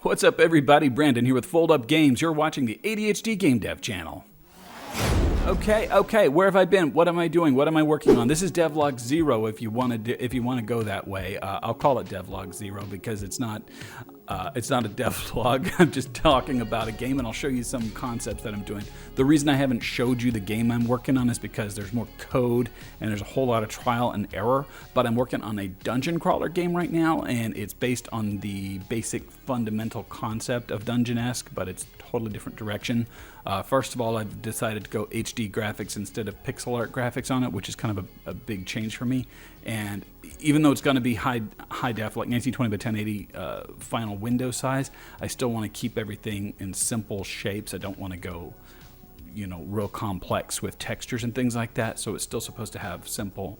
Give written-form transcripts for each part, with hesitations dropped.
What's up, everybody? Brandon here with Fold Up Games. You're watching the ADHD Game Dev channel. Okay, where have I been? What am I doing? What am I working on? This is Devlog 0 if you want to go that way. I'll call it Devlog 0 because it's not a devlog. I'm just talking about a game, and I'll show you some concepts that I'm doing. The reason I haven't showed you the game I'm working on is because there's more code and there's a whole lot of trial and error, but I'm working on a dungeon crawler game right now, and it's based on the basic fundamental concept of Dungeon-esque, but it's totally different direction. First of all, I've decided to go HD graphics instead of pixel art graphics on it, which is kind of a big change for me. And even though it's going to be high def, like 1920 by 1080 final window size, I still want to keep everything in simple shapes. I don't want to go, real complex with textures and things like that. So it's still supposed to have simple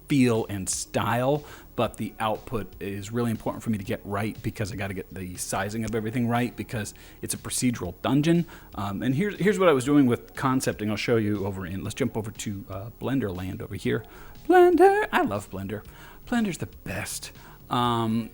feel and style, but the output is really important for me to get right because I got to get the sizing of everything right because it's a procedural dungeon. And here's what I was doing with concepting. I'll show you let's jump over to Blender land over here. Blender, I love Blender. Blender's the best.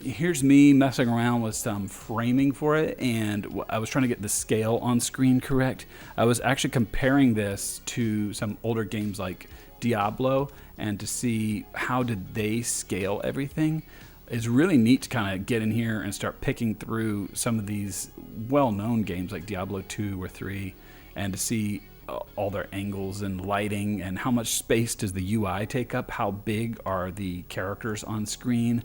Here's me messing around with some framing for it, and I was trying to get the scale on screen correct. I was actually comparing this to some older games like Diablo and to see how did they scale everything. It's really neat to kind of get in here and start picking through some of these well-known games like Diablo 2 or 3 and to see all their angles and lighting and how much space does the UI take up, how big are the characters on screen,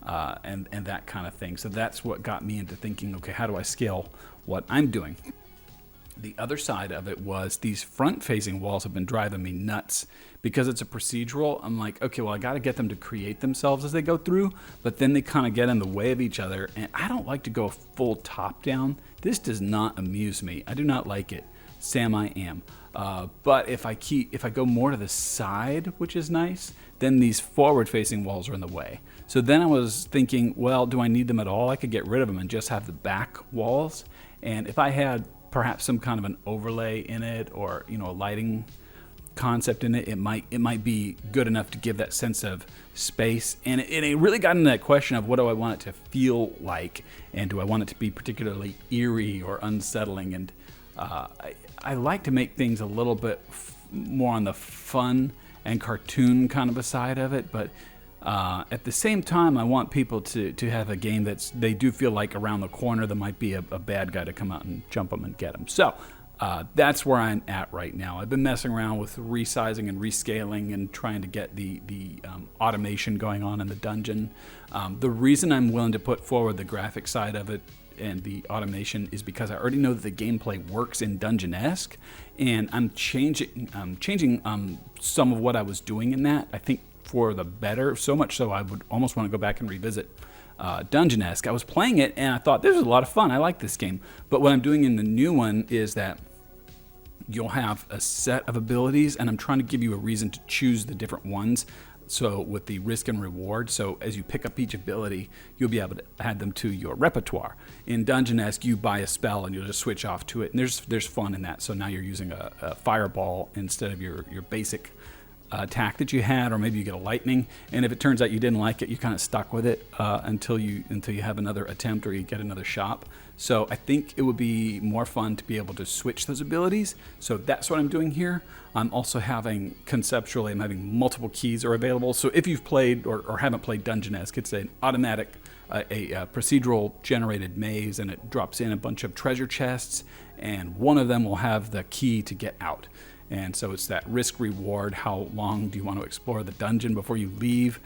and that kind of thing. So that's what got me into thinking, okay, how do I scale what I'm doing? The other side of it was these front-facing walls have been driving me nuts because it's a procedural. I'm like, okay, well, I got to get them to create themselves as they go through, but then they kind of get in the way of each other, and I don't like to go full top-down. This does not amuse me. I do not like it. Sam, I am. But if I go more to the side, which is nice, then these forward-facing walls are in the way. So then I was thinking, well, do I need them at all? I could get rid of them and just have the back walls. And if I had perhaps some kind of an overlay in it or a lighting concept in it, it might be good enough to give that sense of space. And it really got into that question of what do I want it to feel like, and do I want it to be particularly eerie or unsettling? And I like to make things a little bit more on the fun and cartoon kind of a side of it, but at the same time, I want people to have a game they do feel like around the corner there might be a bad guy to come out and jump them and get them. So that's where I'm at right now. I've been messing around with resizing and rescaling and trying to get the automation going on in the dungeon. The reason I'm willing to put forward the graphic side of it and the automation is because I already know that the gameplay works in Dungeon-esque, and I'm changing some of what I was doing in that, I think, for the better, so much so I would almost want to go back and revisit Dungeon-esque. I was playing it and I thought this was a lot of fun. I like this game. But what I'm doing in the new one is that you'll have a set of abilities, and I'm trying to give you a reason to choose the different ones. So with the risk and reward, so as you pick up each ability, you'll be able to add them to your repertoire. In Dungeon-esque, you buy a spell and you'll just switch off to it, and there's fun in that. So now you're using a fireball instead of your basic attack that you had, or maybe you get a lightning, and if it turns out you didn't like it, you're kind of stuck with it until you have another attempt or you get another shop. So I think it would be more fun to be able to switch those abilities. So that's what I'm doing here. I'm also having multiple keys are available. So if you've played or haven't played Dungeon-esque, it's an automatic a procedural generated maze, and it drops in a bunch of treasure chests, and one of them will have the key to get out. And so it's that risk reward. How long do you want to explore the dungeon before you leave?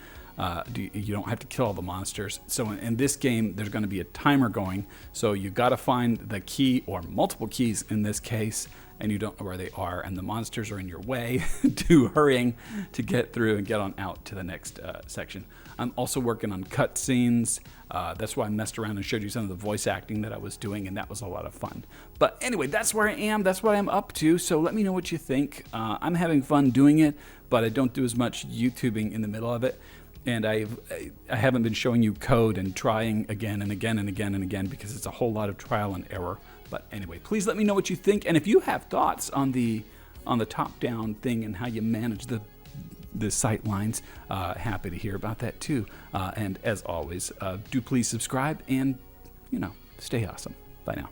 You don't have to kill all the monsters. So in this game, there's going to be a timer going. So you got to find the key, or multiple keys in this case, and you don't know where they are, and the monsters are in your way to hurrying to get through and get on out to the next section. I'm also working on cutscenes. That's why I messed around and showed you some of the voice acting that I was doing, and that was a lot of fun. But anyway, that's where I am. That's what I'm up to. So let me know what you think. I'm having fun doing it, but I don't do as much YouTubing in the middle of it. And I haven't been showing you code and trying again and again and again and again because it's a whole lot of trial and error. But anyway, please let me know what you think. And if you have thoughts on the top-down thing and how you manage the sight lines, happy to hear about that too. And as always, do please subscribe and, Stay awesome. Bye now.